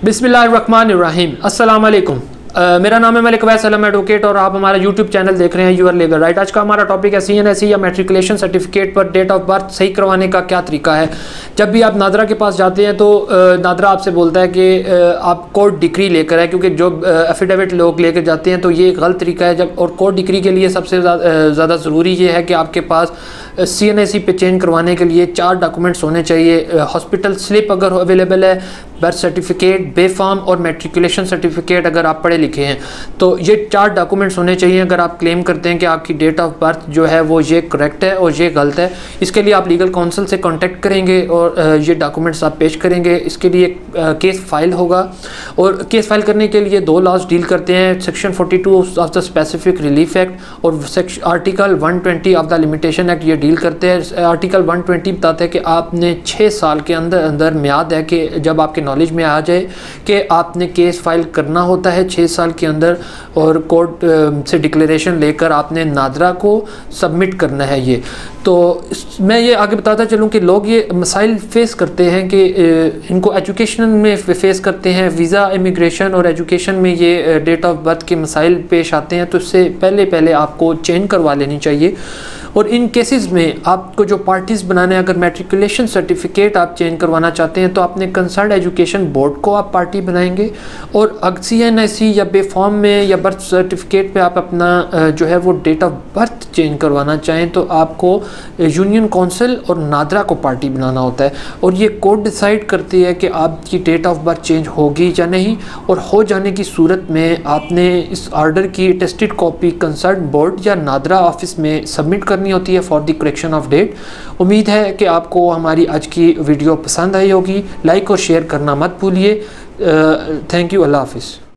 बिस्मिल्लाहिर्रहमानिर्रहीम अस्सलाम वालेकुम। मेरा नाम है मलिक वैसलम एडवोकेट और आप हमारा यूट्यूब चैनल देख रहे हैं यूर लीगल राइट। आज का हमारा टॉपिक है CNIC या मैट्रिकुलेशन सर्टिफिकेट पर डेट ऑफ बर्थ सही करवाने का क्या तरीका है। जब भी आप नादरा के पास जाते हैं तो नादरा आपसे बोलता है कि आप कोर्ट डिक्री लेकर आए, क्योंकि जो एफिडेविट लोग लेकर जाते हैं तो ये एक गलत तरीका है। जब और कोर्ट डिक्री के लिए सबसे ज़्यादा ज़रूरी ये है कि आपके पास CNIC पे चेंज करवाने के लिए 4 डॉक्यूमेंट्स होने चाहिए। हॉस्पिटल स्लिप अगर अवेलेबल है, बर्थ सर्टिफिकेट, बे फॉर्म और मैट्रिकुलेशन सर्टिफिकेट अगर आप पढ़े लिखे हैं तो ये 4 डॉक्यूमेंट्स होने चाहिए। अगर आप क्लेम करते हैं कि आपकी डेट ऑफ बर्थ जो है वो ये करेक्ट है और ये गलत है, इसके लिए आप लीगल काउंसिल से कांटेक्ट करेंगे और ये डॉक्यूमेंट्स आप पेश करेंगे। इसके लिए केस फाइल होगा और केस फाइल करने के लिए 2 लॉज डील करते हैं, section 42 of the specific relief act और article 120 of the limitation act ये डील करते हैं। आर्टिकल 120 बताता है कि आपने 6 साल के अंदर म्याद है कि जब आपके नॉलेज में आ जाए कि आपने केस फाइल करना होता है 6 साल के अंदर, और कोर्ट से डिक्लेरेशन लेकर आपने नादरा को सबमिट करना है। ये तो मैं ये आगे बताता चलूँ कि लोग ये मसाइल फेस करते हैं कि इनको एजुकेशन में फेस करते हैं, वीज़ा, इमिग्रेशन और एजुकेशन में ये डेट ऑफ बर्थ के मसाइल पेश आते हैं। तो इससे पहले आपको चेंज करवा लेनी चाहिए। और इन केसेस में आपको जो पार्टीज़ बनाने हैं, अगर मैट्रिकुलेशन सर्टिफिकेट आप चेंज करवाना चाहते हैं तो आपने कंसर्न एजुकेशन बोर्ड को आप पार्टी बनाएंगे, और CNIC या बे फॉर्म में या बर्थ सर्टिफिकेट पे आप अपना जो है वो डेट ऑफ बर्थ चेंज करवाना चाहें तो आपको यूनियन काउंसिल और नादरा को पार्टी बनाना होता है। और ये कोर्ट डिसाइड करती है कि आपकी डेट ऑफ बर्थ चेंज होगी या नहीं, और हो जाने की सूरत में आपने इस आर्डर की टेस्टेड कॉपी कंसर्न बोर्ड या नादरा ऑफिस में सबमिट करनी होती है for the correction of date. उम्मीद है कि आपको हमारी आज की वीडियो पसंद आई होगी। लाइक और शेयर करना मत भूलिए। Thank you. अल्लाह हाफिज़।